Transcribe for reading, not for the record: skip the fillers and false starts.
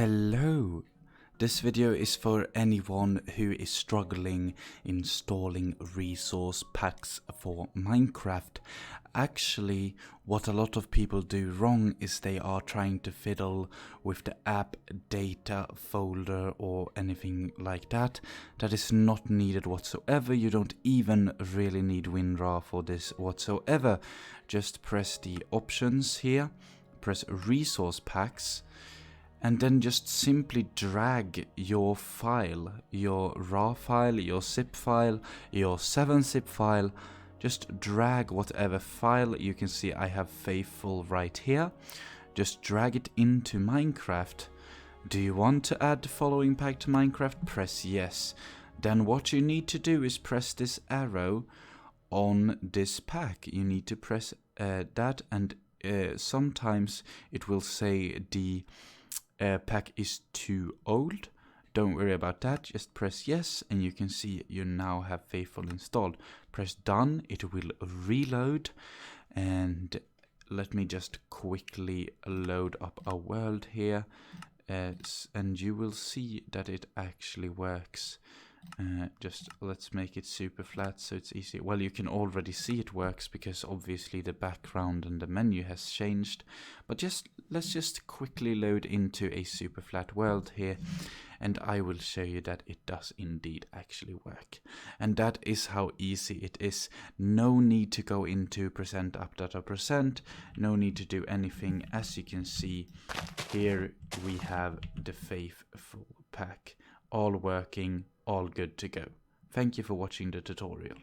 Hello! This video is for anyone who is struggling installing resource packs for Minecraft. Actually, what a lot of people do wrong is they are trying to fiddle with the app data folder or anything like that. That is not needed whatsoever. You don't even really need WinRAR for this whatsoever. Just press the options here, press resource packs, and then just simply drag your file, your RAR file, your zip file, your 7-zip file. Just drag whatever file. You can see I have Faithful right here. Just drag it into Minecraft. Do you want to add the following pack to Minecraft? Press yes. Then what you need to do is press this arrow on this pack. You need to press that, and sometimes it will say the pack is too old. Don't worry about that, just press yes and you can see you now have Faithful installed. Press done, it will reload, and let me just quickly load up a world here, and you will see that it actually works. Just let's make it super flat so it's easy. Well, you can already see it works because obviously the background and the menu has changed, but let's just quickly load into a super flat world here, and I will show you that it does indeed actually work. And that is how easy it is. No need to go into %up.%, no need to do anything. As you can see here, we have the Faithful pack, all working, all good to go. Thank you for watching the tutorial.